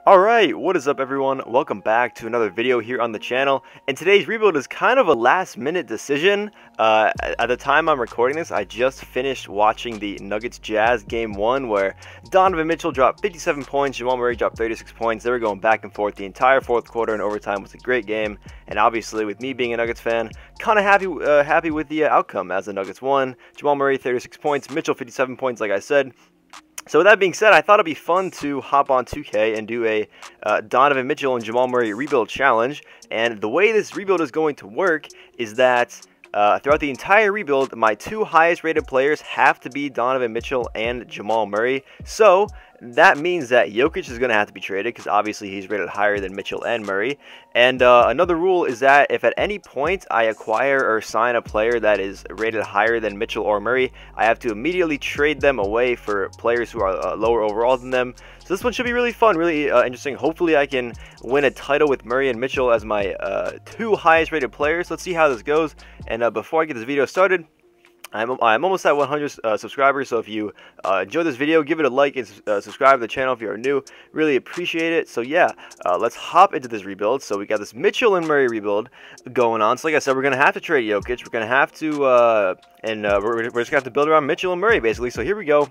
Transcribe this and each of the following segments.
Alright, what is up everyone? Welcome back to another video here on the channel. And today's rebuild is kind of a last minute decision. At the time I'm recording this, I just finished watching the Nuggets Jazz game 1 where Donovan Mitchell dropped 57 points, Jamal Murray dropped 36 points. They were going back and forth the entire fourth quarter, and overtime was a great game. And obviously with me being a Nuggets fan, kind of happy with the outcome as the Nuggets won. Jamal Murray 36 points, Mitchell 57 points like I said. So with that being said, I thought it'd be fun to hop on 2K and do a Donovan Mitchell and Jamal Murray rebuild challenge. And the way this rebuild is going to work is that throughout the entire rebuild, my two highest rated players have to be Donovan Mitchell and Jamal Murray. So that means that Jokic is going to have to be traded because obviously he's rated higher than Mitchell and Murray. And another rule is that if at any point I acquire or sign a player that is rated higher than Mitchell or Murray, I have to immediately trade them away for players who are lower overall than them. So this one should be really fun, really interesting. Hopefully I can win a title with Murray and Mitchell as my two highest rated players. Let's see how this goes. And before I get this video started, I'm almost at 100 subscribers, so if you enjoy this video, give it a like and subscribe to the channel if you're new. Really appreciate it. So yeah, let's hop into this rebuild. So we got this Mitchell and Murray rebuild going on. So like I said, we're going to have to trade Jokic. We're going to have to, we're just going to have to build around Mitchell and Murray, basically. So here we go.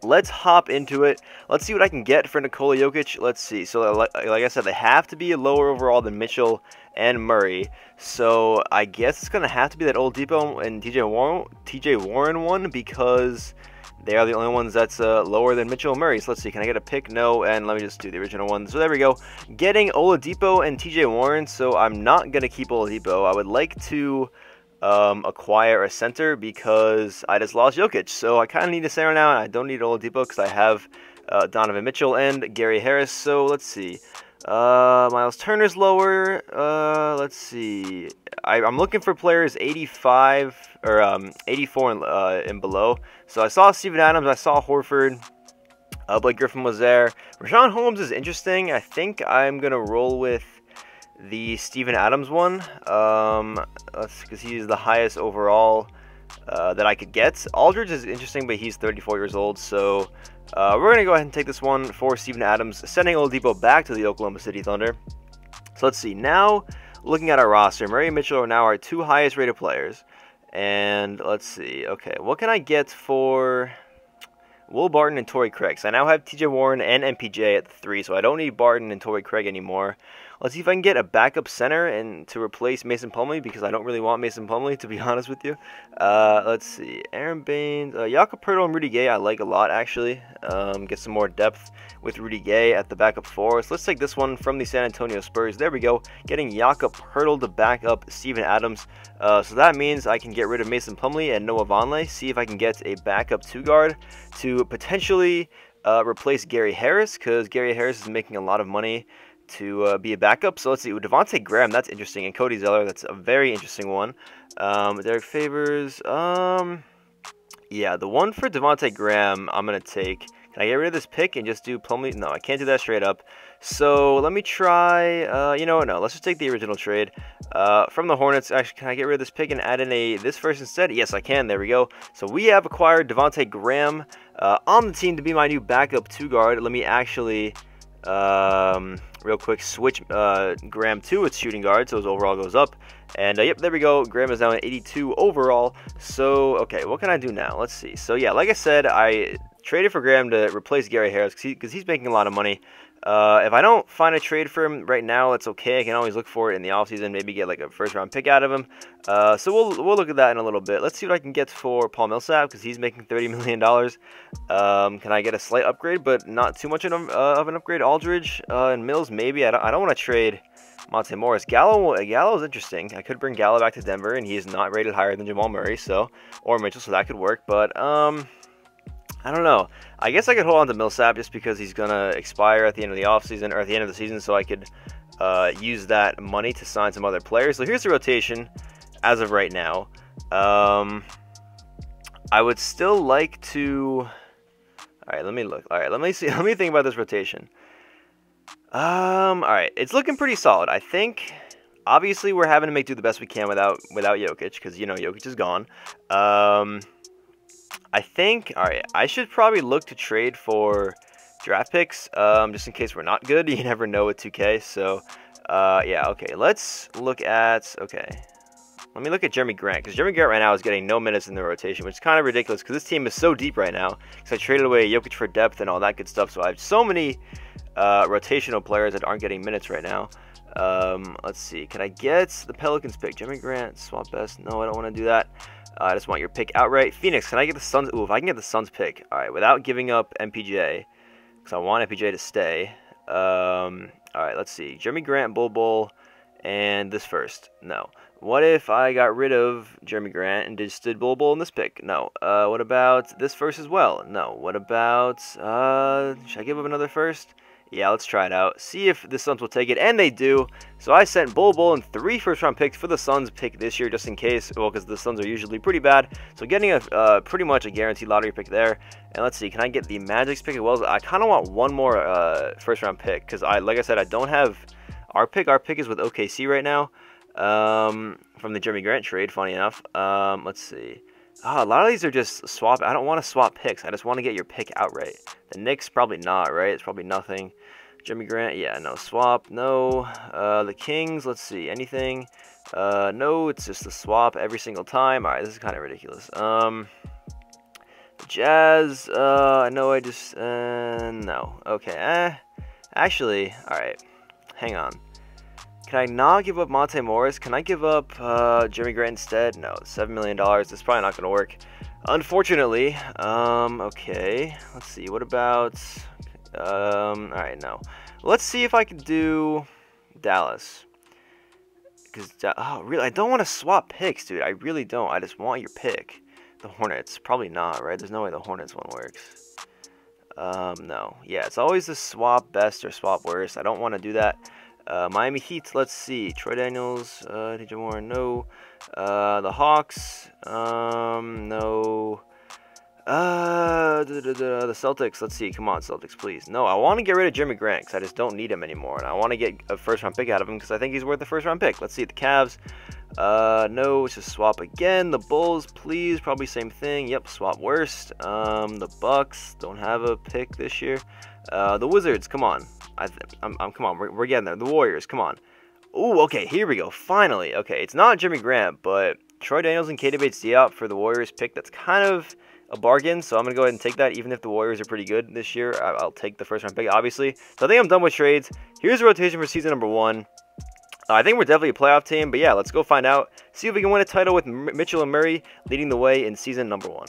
Let's hop into it. Let's see what I can get for Nikola Jokic. Let's see. So like I said, they have to be lower overall than Mitchell and Murray. So I guess it's going to have to be that Oladipo and TJ Warren one because they are the only ones that's lower than Mitchell and Murray. So let's see. Can I get a pick? No. And let me just do the original one. So there we go. Getting Oladipo and TJ Warren. So I'm not going to keep Oladipo. I would like to acquire a center because I just lost Jokic. So I kind of need a center now, and I don't need Oladipo because I have Donovan Mitchell and Gary Harris. So let's see. Miles Turner's lower. Let's see. I'm looking for players 85 or 84 and below. So I saw Steven Adams. I saw Horford. Blake Griffin was there. Rashawn Holmes is interesting. I think I'm gonna roll with the Steven Adams one, because he's the highest overall that I could get. Aldridge is interesting, but he's 34 years old, so we're going to go ahead and take this one for Steven Adams, sending Oladipo back to the Oklahoma City Thunder. So let's see, now looking at our roster, Murray and Mitchell are now our two highest rated players, and let's see, okay, what can I get for Will Barton and Torrey Craig? So I now have TJ Warren and MPJ at the 3, so I don't need Barton and Torrey Craig anymore. Let's see if I can get a backup center and to replace Mason Plumlee, because I don't really want Mason Plumlee, to be honest with you. Let's see. Aaron Baines, Jakob Poeltl and Rudy Gay I like a lot, actually. Get some more depth with Rudy Gay at the backup 4. So let's take this one from the San Antonio Spurs. There we go. Getting Jakob Poeltl to back up Steven Adams. So that means I can get rid of Mason Plumlee and Noah Vonleh. See if I can get a backup 2 guard to potentially replace Gary Harris, because Gary Harris is making a lot of money to be a backup. So let's see, Devontae Graham, that's interesting, and Cody Zeller, that's a very interesting one. Derek Favors, yeah, the one for Devontae Graham I'm going to take. Can I get rid of this pick and just do Plumlee? No, I can't do that straight up. So let me try, you know what, no, let's just take the original trade from the Hornets. Actually, can I get rid of this pick and add in this first instead? Yes, I can. There we go. So we have acquired Devontae Graham on the team to be my new backup 2 guard. Let me actually real quick switch Graham to its shooting guard, so his overall goes up. And yep, there we go. Graham is now at 82 overall. So okay, what can I do now? Let's see. So yeah, like I said, I traded for Graham to replace Gary Harris because he's making a lot of money. If I don't find a trade for him right now, that's okay. I can always look for it in the offseason, maybe get like a first-round pick out of him. So we'll look at that in a little bit. Let's see what I can get for Paul Millsap, because he's making $30 million. Can I get a slight upgrade, but not too much of an upgrade? Aldridge and Mills, maybe. I don't want to trade Monte Morris. Gallo is interesting. I could bring Gallo back to Denver, and he is not rated higher than Jamal Murray, or Mitchell, so that could work. But I don't know. I guess I could hold on to Millsap just because he's going to expire at the end of the offseason, or at the end of the season, so I could use that money to sign some other players. So here's the rotation as of right now. I would still like to... Alright, let me look. Alright, let me see. Let me think about this rotation. Alright, it's looking pretty solid. I think, obviously, we're having to make do the best we can without Jokic, because, you know, Jokic is gone. I think, alright, I should probably look to trade for draft picks, just in case we're not good. You never know with 2K. So, yeah, okay. Let's look at, okay. Let me look at Jeremy Grant, because Jeremy Grant right now is getting no minutes in the rotation, which is kind of ridiculous because this team is so deep right now. Because I traded away Jokic for depth and all that good stuff, so I have so many rotational players that aren't getting minutes right now. Let's see. Can I get the Pelicans pick? Jeremy Grant, swap best. No, I don't want to do that. I just want your pick outright. Phoenix, can I get the Suns? Ooh, if I can get the Suns pick. All right, without giving up MPJ, because I want MPJ to stay. All right, let's see. Jeremy Grant, Bull, and this first. No. What if I got rid of Jeremy Grant and just did Bull in this pick? No. What about this first as well? No. What about, should I give up another first? Yeah, let's try it out. See if the Suns will take it, and they do. So I sent Bull and 3 first-round picks for the Suns pick this year, just in case. Well, because the Suns are usually pretty bad. So getting a pretty much a guaranteed lottery pick there. And let's see, can I get the Magic's pick as well? I kind of want one more first-round pick, because like I said, I don't have our pick. Our pick is with OKC right now. From the Jeremy Grant trade, funny enough. Let's see. A lot of these are just swap. I don't want to swap picks. I just want to get your pick outright. The Knicks, probably not, right? It's probably nothing. Jeremy Grant, yeah, no swap. No. The Kings, let's see. Anything? No, it's just a swap every single time. All right, this is kind of ridiculous. The Jazz, I know I just, no. Okay, actually, all right. Hang on. Can I not give up Monte Morris? Can I give up Jeremy Grant instead? No, $7 million. It's probably not going to work. Unfortunately. Okay. Let's see. What about... Alright, no. Let's see if I can do Dallas. Because, oh, really? I don't want to swap picks, dude. I really don't. I just want your pick. The Hornets. Probably not, right? There's no way the Hornets one works. No. Yeah, it's always the swap best or swap worst. I don't want to do that. Miami Heat, let's see. Troy Daniels, DJ Warren, no. The Hawks, no. The Celtics, let's see. Come on, Celtics, please. No, I want to get rid of Jeremy Grant because I just don't need him anymore. And I want to get a first-round pick out of him because I think he's worth a first-round pick. Let's see. The Cavs, no. It's just swap again. The Bulls, please. Probably same thing. Yep, swap worst. The Bucks, don't have a pick this year. The Wizards, come on. Come on, we're getting there. The Warriors, come on. Ooh, okay, here we go. Finally. Okay, it's not Jeremy Grant, but Troy Daniels and Keita Bates-Diop for the Warriors pick. That's kind of a bargain, so I'm going to go ahead and take that. Even if the Warriors are pretty good this year, I'll take the first round pick, obviously. So I think I'm done with trades. Here's the rotation for season number 1. I think we're definitely a playoff team, but yeah, let's go find out. See if we can win a title with Mitchell and Murray leading the way in season number 1.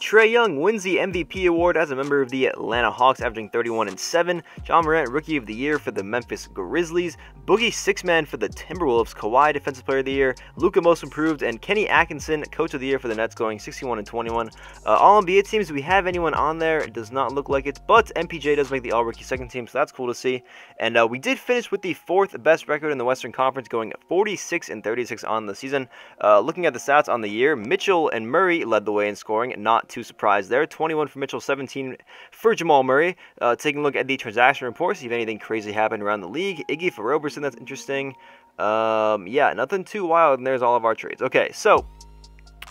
Trae Young wins the MVP award as a member of the Atlanta Hawks, averaging 31 and 7. John Morant, Rookie of the Year for the Memphis Grizzlies. Boogie, Sixth Man for the Timberwolves. Kawhi, Defensive Player of the Year. Luka, Most Improved, and Kenny Atkinson, Coach of the Year for the Nets, going 61 and 21. All NBA teams, do we have anyone on there? It does not look like it, but MPJ does make the All-Rookie second team, so that's cool to see. And we did finish with the 4th best record in the Western Conference, going 46 and 36 on the season. Looking at the stats on the year, Mitchell and Murray led the way in scoring, not too surprised there. 21 for Mitchell, 17 for Jamal Murray. Taking a look at the transaction report, see if anything crazy happened around the league. Iggy for Roberson, that's interesting. Yeah, nothing too wild, and there's all of our trades. Okay, so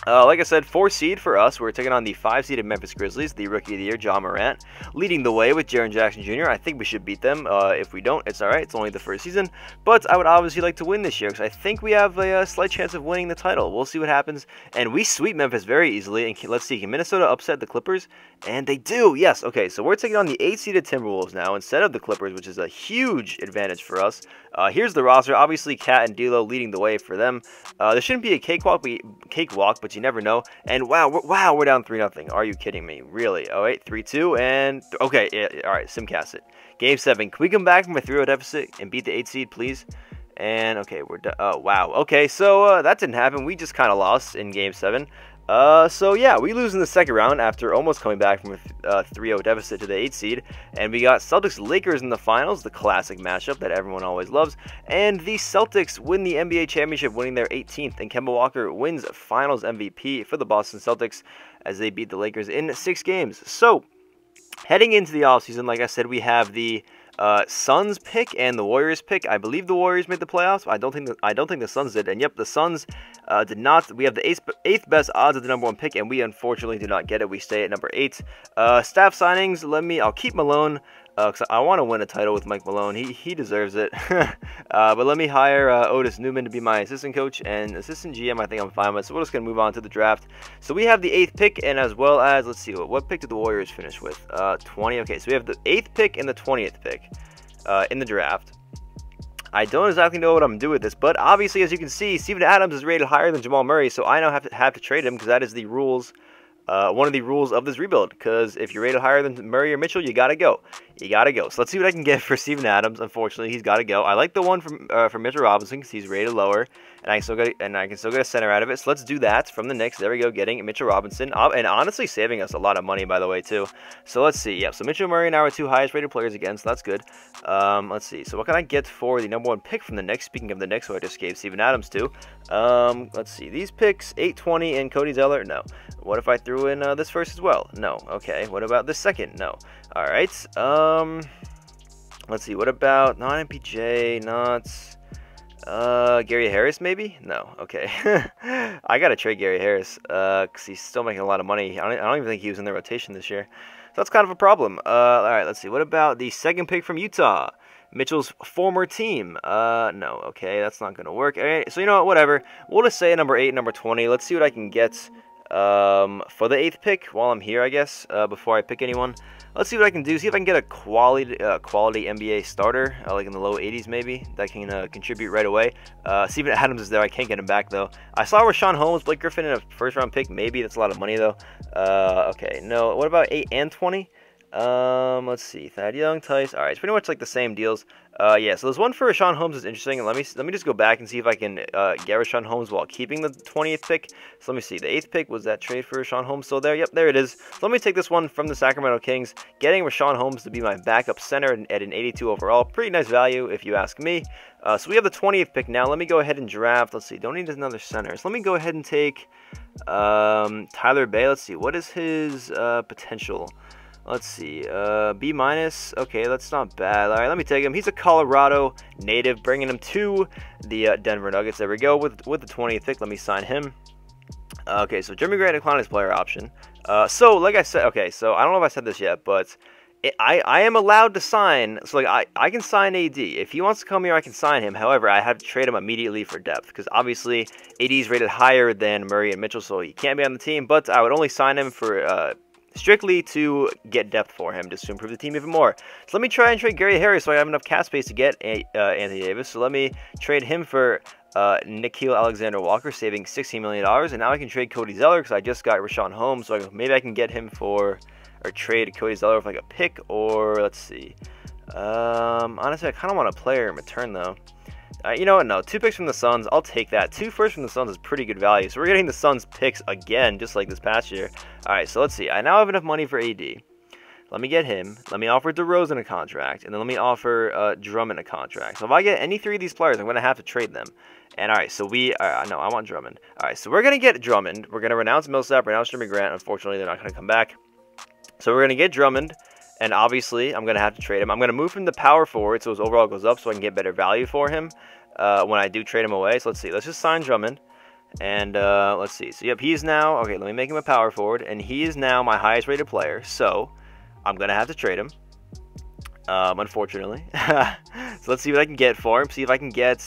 like I said, 4 seed for us. We're taking on the 5-seeded Memphis Grizzlies, the Rookie of the Year, John Morant, leading the way with Jaren Jackson Jr. I think we should beat them. If we don't, it's all right. It's only the first season. But I would obviously like to win this year because I think we have a slight chance of winning the title. We'll see what happens. And we sweep Memphis very easily. And let's see, can Minnesota upset the Clippers? And they do, yes. Okay, so we're taking on the 8-seeded Timberwolves now instead of the Clippers, which is a huge advantage for us. Here's the roster. Obviously, Cat and D'Lo leading the way for them. There shouldn't be a cakewalk, but you never know. And wow, we're down 3-0. Are you kidding me? Really? Oh, wait, 3-2, and okay, yeah, all right, simcast it. Game 7. Can we come back from a 3-0 deficit and beat the 8 seed, please? And okay, we're done. Oh, wow. Okay, so that didn't happen. We just kind of lost in Game 7. So yeah, we lose in the second round after almost coming back from a 3-0 deficit to the 8 seed, and we got Celtics-Lakers in the finals, the classic matchup that everyone always loves, and the Celtics win the NBA championship, winning their 18th, and Kemba Walker wins finals MVP for the Boston Celtics as they beat the Lakers in 6 games. So, heading into the offseason, like I said, we have the Suns pick and the Warriors pick. I believe the Warriors made the playoffs. I don't think the Suns did. And yep, the Suns did not. We have the eighth best odds of the #1 pick, and we unfortunately do not get it. We stay at number 8. Staff signings. I'll keep Malone. Because I want to win a title with Mike Malone. He deserves it. But let me hire Otis Newman to be my assistant coach and assistant GM. I think I'm fine with. So we're just going to move on to the draft. So we have the 8th pick, and as well as, let's see, what pick did the Warriors finish with? 20. Okay, so we have the 8th pick and the 20th pick in the draft. I don't exactly know what I'm going to do with this, but obviously, as you can see, Steven Adams is rated higher than Jamal Murray, so I now have to trade him because that is the rules. One of the rules of this rebuild, because if you're rated higher than Murray or Mitchell, you gotta go. You gotta go. So let's see what I can get for Steven Adams. Unfortunately, he's gotta go. I like the one from Mitchell Robinson because he's rated lower, and I can still get a center out of it. So let's do that from the Knicks. There we go, getting Mitchell Robinson, and honestly saving us a lot of money, by the way, too. So let's see. Yeah, so Mitchell Murray and I are 2 highest rated players again, so that's good. Let's see. So what can I get for the #1 pick from the Knicks? Speaking of the Knicks, who I just gave Steven Adams to. Let's see. These picks, 820 and Cody Zeller. No. What if I threw in this first as well? No. Okay. What about this second? No. All right. Let's see. What about not MPJ? Not Gary Harris? Maybe. No. Okay. I gotta trade Gary Harris because he's still making a lot of money. I don't even think he was in the rotation this year. So that's kind of a problem. All right. Let's see. What about the 2nd pick from Utah? Mitchell's former team. No. Okay. That's not gonna work. All right. So you know what? Whatever. We'll just say number 8, number 20. Let's see what I can get. For the 8th pick, while I'm here, I guess, before I pick anyone, let's see what I can do. See if I can get a quality NBA starter, like in the low 80s maybe, that can contribute right away. Steven Adams is there. I can't get him back though. I saw Rashawn Holmes, Blake Griffin in a 1st-round pick. Maybe that's a lot of money though. Okay, no. What about 8 and 20? Let's see. Thad Young, Tice. All right, it's pretty much like the same deals. Yeah, so there's one for Rashawn Holmes is interesting. And let me just go back and see if I can get Rashawn Holmes while keeping the 20th pick. So let me see. The 8th pick was that trade for Rashawn Holmes. So there, yep, there it is. So let me take this one from the Sacramento Kings, getting Rashawn Holmes to be my backup center at an 82 overall. Pretty nice value, if you ask me. So we have the 20th pick now. Let me go ahead and draft. Let's see. Don't need another center. So let me go ahead and take Tyler Bay. Let's see. What is his potential? Let's see, B-. Okay, that's not bad. All right, let me take him. He's a Colorado native, bringing him to the Denver Nuggets. There we go. With the 20th pick, let me sign him. Okay, so Jeremy Grant declined his player option. So, like I said, okay, so I don't know if I said this yet, but I am allowed to sign. So, like, I can sign AD. If he wants to come here, I can sign him. However, I have to trade him immediately for depth because obviously AD is rated higher than Murray and Mitchell, so he can't be on the team. But I would only sign him for strictly to get depth for him, just to improve the team even more. So let me try and trade Gary Harris so I have enough cap space to get Anthony Davis. So let me trade him for Nickeil Alexander-Walker, saving $16 million. And now I can trade Cody Zeller because I just got Rashawn Holmes. So maybe I can get him for, or trade Cody Zeller with like a pick, or let's see. Honestly, I kind of want a player in return though. You know what? No, 2 picks from the Suns. I'll take that. 2 firsts from the Suns is pretty good value. So we're getting the Suns picks again, just like this past year. All right, so let's see. I now have enough money for AD. Let me get him. Let me offer DeRozan a contract, and then let me offer Drummond a contract. So if I get any 3 of these players, I'm going to have to trade them. And all right, so no, I want Drummond. All right, so we're going to get Drummond. We're going to renounce Millsap, renounce Jeremy Grant. Unfortunately, they're not going to come back. So we're going to get Drummond. And obviously, I'm going to have to trade him. I'm going to move him to power forward so his overall goes up so I can get better value for him when I do trade him away. So let's see. Let's just sign Drummond. And let's see. So, yep, he's now... Okay, let me make him a power forward. And he is now my highest rated player. So, I'm going to have to trade him. Unfortunately. So, let's see what I can get for him. See if I can get...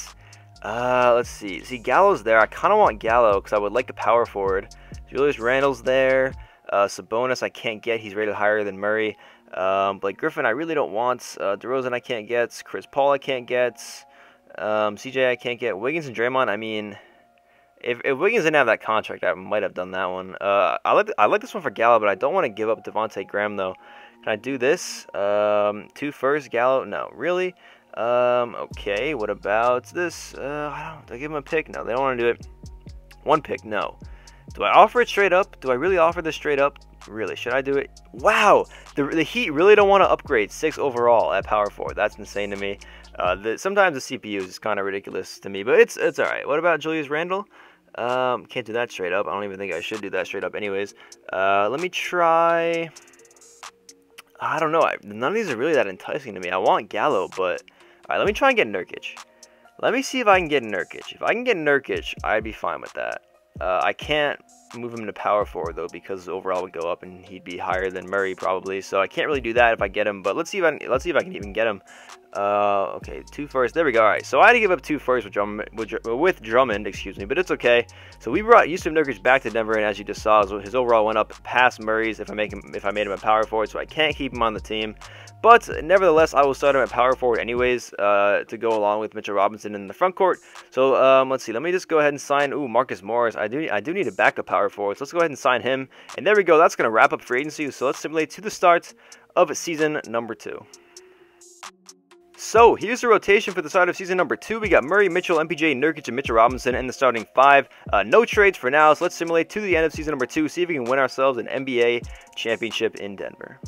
let's see. See, Gallo's there. I kind of want Gallo because I would like a power forward. Julius Randle's there. Sabonis I can't get. He's rated higher than Murray. Blake Griffin I really don't want. DeRozan I can't get. Chris Paul I can't get. CJ I can't get. Wiggins and Draymond, I mean, if Wiggins didn't have that contract, I might have done that one. I like this one for Gallo, but I don't want to give up Devontae Graham though. Can I do this? 2 firsts, Gallo? No, really? Okay. What about this? Do I give him a pick? No, they don't want to do it. 1 pick? No. Do I offer it straight up? Do I really offer this straight up? Really, should I do it? Wow, the Heat really don't want to upgrade 6 overall at power forward. That's insane to me. Sometimes the CPU is kind of ridiculous to me, but it's all right. What about Julius Randle? Can't do that straight up. I don't even think I should do that straight up anyways. Let me try... I don't know. None of these are really that enticing to me. I want Gallo, but all right, let me try and get Nurkic. Let me see if I can get Nurkic. If I can get Nurkic, I'd be fine with that. I can't move him to power forward though, because overall would go up and he'd be higher than Murray probably. So I can't really do that if I get him. But let's see if I can even get him. Okay, 2 firsts. There we go. All right, so I had to give up 2 firsts with Drummond, excuse me, but it's okay. So we brought Yusuf Nurkic back to Denver, and as you just saw, his overall went up past Murray's if I made him a power forward. So I can't keep him on the team. But nevertheless, I will start him at power forward anyways to go along with Mitchell Robinson in the front court. So let's see. Let me just go ahead and sign. Ooh, Marcus Morris. I do need a backup power forward. So let's go ahead and sign him. And there we go. That's going to wrap up free agency. So let's simulate to the start of season number 2. So here's the rotation for the start of season number 2. We got Murray, Mitchell, MPJ, Nurkic, and Mitchell Robinson in the starting 5. No trades for now. So let's simulate to the end of season number 2. See if we can win ourselves an NBA championship in Denver.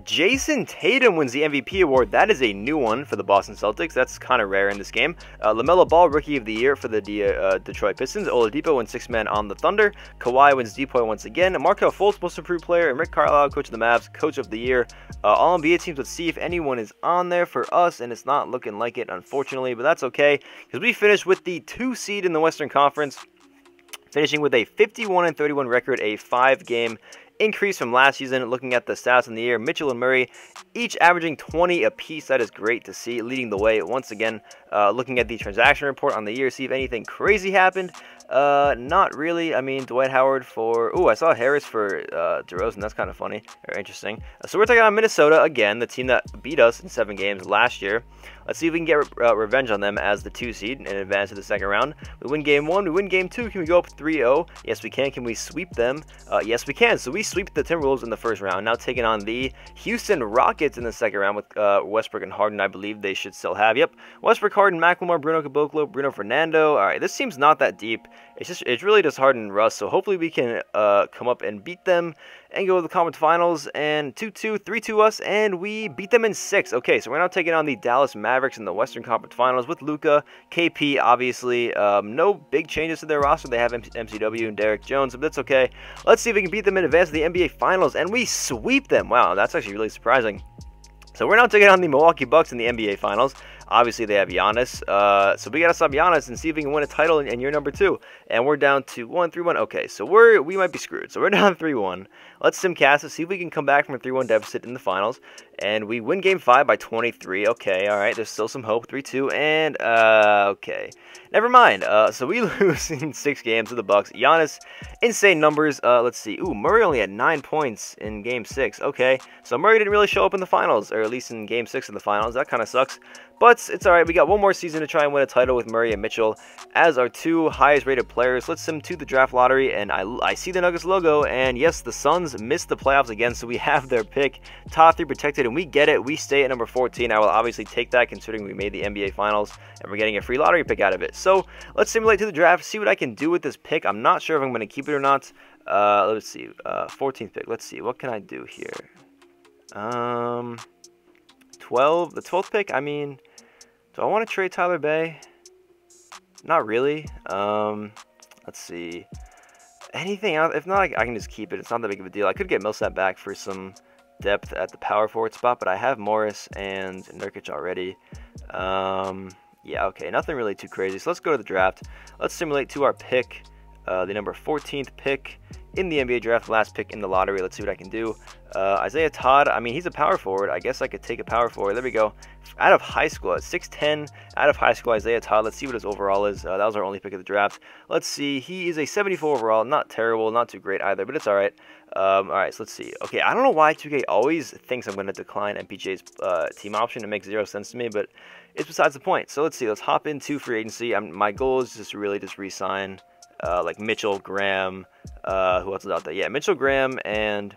Jason Tatum wins the MVP award. That is a new one for the Boston Celtics. That's kind of rare in this game. LaMelo Ball, Rookie of the Year for the Detroit Pistons. Oladipo wins 6th man on the Thunder. Kawhi wins D-Point once again. Markelle Fultz, Most Improved Player. And Rick Carlisle, Coach of the Mavs, Coach of the Year. All NBA teams. Let's see if anyone is on there for us, and it's not looking like it, unfortunately, but that's okay, because we finished with the 2 seed in the Western Conference, finishing with a 51-31 record, a 5-game increase from last season. Looking at the stats in the year, Mitchell and Murray each averaging 20 apiece. That is great to see, leading the way once again. Looking at the transaction report on the year, see if anything crazy happened. Not really. I mean, Dwight Howard for... Ooh, I saw Harris for DeRozan. That's kind of funny or interesting. So we're taking on Minnesota again, the team that beat us in 7 games last year. Let's see if we can get revenge on them as the 2 seed and advance to the second round. We win game 1. We win game 2. Can we go up 3-0? Yes, we can. Can we sweep them? Yes, we can. So we sweep the Timberwolves in the first round. Now taking on the Houston Rockets in the second round with Westbrook and Harden. I believe they should still have. Yep. Westbrook, Harden, McLemore, Bruno Caboclo, Bruno Fernando. All right, this seems not that deep. It's really just Harden and Russ. So hopefully we can come up and beat them and go to the conference finals, and 2-2, 3-2 us, and we beat them in 6. Okay, so we're now taking on the Dallas Mavericks in the Western Conference Finals with Luka, KP, obviously. No big changes to their roster. They have MCW and Derek Jones, but that's okay. Let's see if we can beat them in advance of the NBA Finals, and we sweep them. Wow, that's actually really surprising. So we're now taking on the Milwaukee Bucks in the NBA Finals. Obviously, they have Giannis. So we got to stop Giannis and see if we can win a title in year number 2. And we're down to 3-1. Okay, so we might be screwed. So we're down 3-1. Let's simcast it, see if we can come back from a 3-1 deficit in the finals. And we win game 5 by 23. Okay, all right, there's still some hope. 3-2, and okay. Never mind. So we lose in 6 games to the Bucks. Giannis, insane numbers. Let's see. Ooh, Murray only had 9 points in game 6. Okay, so Murray didn't really show up in the finals, or at least in game 6 of the finals. That kind of sucks. But it's all right. We got one more season to try and win a title with Murray and Mitchell as our 2 highest rated players. Let's send them to the draft lottery, and I see the Nuggets logo, and yes, the Suns missed the playoffs again, so we have their pick. Top 3 protected, and we get it. We stay at number 14. I will obviously take that considering we made the NBA Finals, and we're getting a free lottery pick out of it. So let's simulate to the draft, see what I can do with this pick. I'm not sure if I'm going to keep it or not. Let's see. 14th pick. Let's see. What can I do here? 12. The 12th pick, I mean... Do I want to trade Tyler Bay? Not really. Let's see. Anything else? If not, I can just keep it. It's not that big of a deal. I could get Millsap back for some depth at the power forward spot, but I have Morris and Nurkic already. Yeah, okay. Nothing really too crazy. So let's go to the draft. Let's simulate to our pick, the number 14th pick in the NBA draft, last pick in the lottery. Let's see what I can do. Isaiah Todd, I mean, he's a power forward. I guess I could take a power forward. There we go. Out of high school, at 6'10", out of high school, Isaiah Todd. Let's see what his overall is. That was our only pick of the draft. Let's see. He is a 74 overall. Not terrible, not too great either, but it's all right. All right, so let's see. Okay, I don't know why 2K always thinks I'm going to decline MPJ's team option. It makes 0 sense to me, but it's besides the point. So let's see. Let's hop into free agency. My goal is just really just re-sign like Mitchell, Graham, who else is out there? Yeah, Mitchell, Graham, and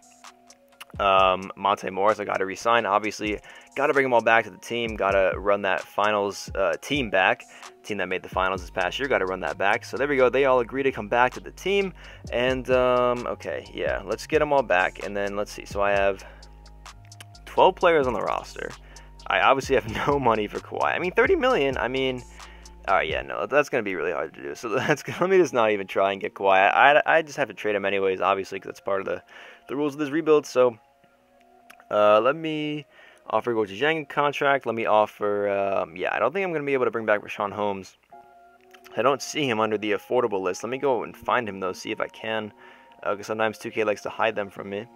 Monte Morris. I got to re-sign. Obviously, got to bring them all back to the team. Got to run that finals team back. Team that made the finals this past year. Got to run that back. So there we go. They all agree to come back to the team. And okay, yeah, let's get them all back. And then let's see. So I have 12 players on the roster. I obviously have no money for Kawhi. I mean, 30 million. I mean, all right, yeah, no, that's going to be really hard to do. So let me just not even try and get Kawhi. I just have to trade him anyways, obviously, because that's part of the rules of this rebuild. So Let me offer Gorgie Jang contract. Let me offer, yeah, I don't think I'm going to be able to bring back Rashawn Holmes. I don't see him under the affordable list. Let me go and find him, though, see if I can, because sometimes 2K likes to hide them from me.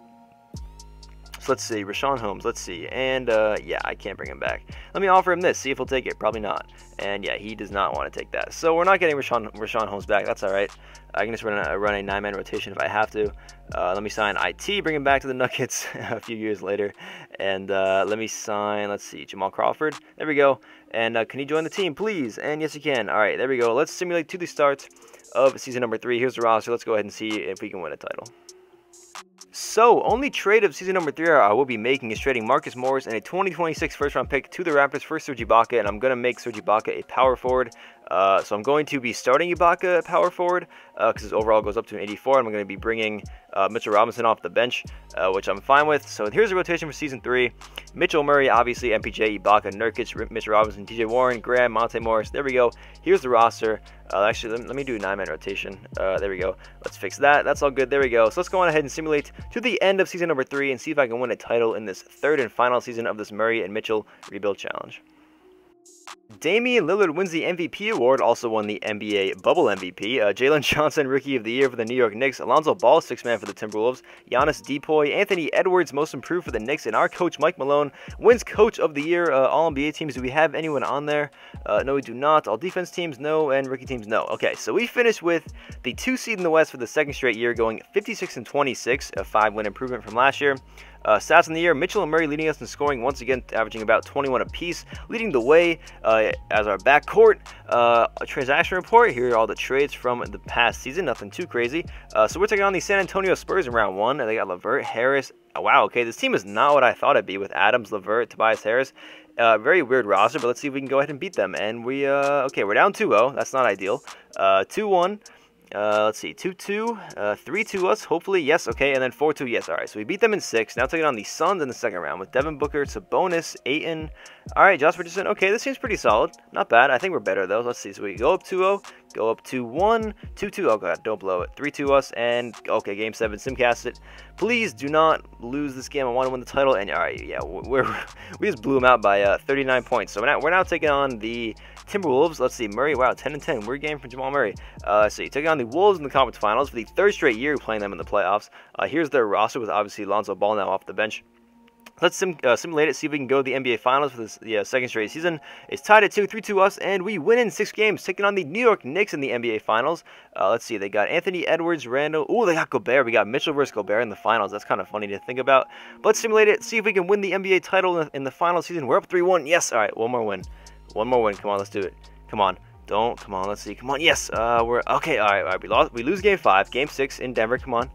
So let's see, Rashawn Holmes, let's see, and yeah, I can't bring him back. Let me offer him this, see if he'll take it, probably not. And yeah, he does not want to take that. So we're not getting Rashawn Holmes back, that's alright. I can just run a 9-man rotation if I have to. Let me sign IT, bring him back to the Nuggets a few years later. And let me sign, let's see, Jamal Crawford, there we go. And can he join the team, please? And yes, he can. Alright, there we go. Let's simulate to the start of season number 3. Here's the roster, let's go ahead and see if we can win a title. So, only trade of season number 3 I will be making is trading Marcus Morris and a 2026 first-round pick to the Raptors for Serge Ibaka, and I'm going to make Serge Ibaka a power forward. So I'm going to be starting Ibaka at power forward because his overall goes up to an 84. And I'm going to be bringing Mitchell Robinson off the bench, which I'm fine with. So here's the rotation for season 3. Mitchell, Murray, obviously, MPJ, Ibaka, Nurkic, Mitchell Robinson, TJ Warren, Graham, Monte Morris. There we go. Here's the roster. Actually, let me do a 9-man rotation. There we go. Let's fix that. That's all good. There we go. So let's go on ahead and simulate to the end of season number 3 and see if I can win a title in this third and final season of this Murray and Mitchell rebuild challenge. Damian Lillard wins the MVP award, also won the NBA Bubble MVP. Jalen Johnson, Rookie of the Year for the New York Knicks. Alonzo Ball, 6-man for the Timberwolves. Giannis Depoy, Anthony Edwards, Most Improved for the Knicks. And our coach, Mike Malone, wins Coach of the Year. All NBA teams, do we have anyone on there? No, we do not. All defense teams, no. And rookie teams, no. Okay, so we finished with the 2 seed in the West for the second straight year, going 56-26, a 5-win improvement from last year. Stats in the year, Mitchell and Murray leading us in scoring, once again averaging about 21 apiece, leading the way as our backcourt. A transaction report, here are all the trades from the past season, nothing too crazy. So we're taking on the San Antonio Spurs in round 1, and they got LeVert, Harris. Oh, wow, okay, this team is not what I thought it'd be with Adams, LeVert, Tobias Harris. Very weird roster, but let's see if we can go ahead and beat them. And we, okay, we're down 2-0, that's not ideal. 2-1. Let's see, 2-2, 3-2 us, hopefully, yes, okay, and then 4-2, yes, alright, so we beat them in 6, now taking on the Suns in the second round with Devin Booker, Sabonis, Ayton, alright, Josh Richardson, okay, this seems pretty solid, not bad, I think we're better, though, let's see, so we go up 2-0, go up 2-1, 2-2, oh god, don't blow it, 3-2 us, and, okay, Game 7, simcast it, please do not lose this game, I want to win the title, and, alright, yeah, we just blew them out by 39 points, so we're now taking on the Timberwolves. Let's see, Murray, wow, 10-10, weird game from Jamal Murray. Let's see, taking on the Wolves in the conference finals for the 3rd straight year playing them in the playoffs. Here's their roster with obviously Lonzo Ball now off the bench. Let's simulate it, see if we can go to the NBA Finals for this second straight season. It's tied at 2, 3-2 us, and we win in 6 games, taking on the New York Knicks in the NBA Finals. Let's see, they got Anthony Edwards, Randall. Ooh, they got Gobert. We got Mitchell versus Gobert in the finals. That's kind of funny to think about. But let's simulate it, see if we can win the NBA title in the final season. We're up 3-1. Yes, all right, one more win. One more win. Come on, let's do it. Come on. Come on, let's see. Come on, yes. We're okay. All right. We lose game 5, game 6 in Denver. Come on.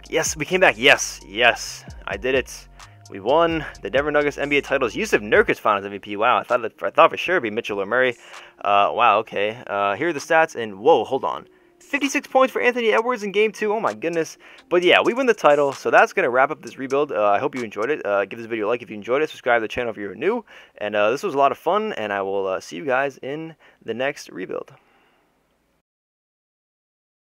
Yes, we came back. Yes, I did it. We won the Denver Nuggets NBA titles. Yusuf Nurkic Finals MVP. Wow, I thought for sure it'd be Mitchell or Murray. Wow, okay. Here are the stats, and whoa, hold on. 56 points for Anthony Edwards in Game 2. Oh my goodness. But yeah, we win the title. So that's going to wrap up this rebuild. I hope you enjoyed it. Give this video a like if you enjoyed it. Subscribe to the channel if you're new. And this was a lot of fun. And I will see you guys in the next rebuild.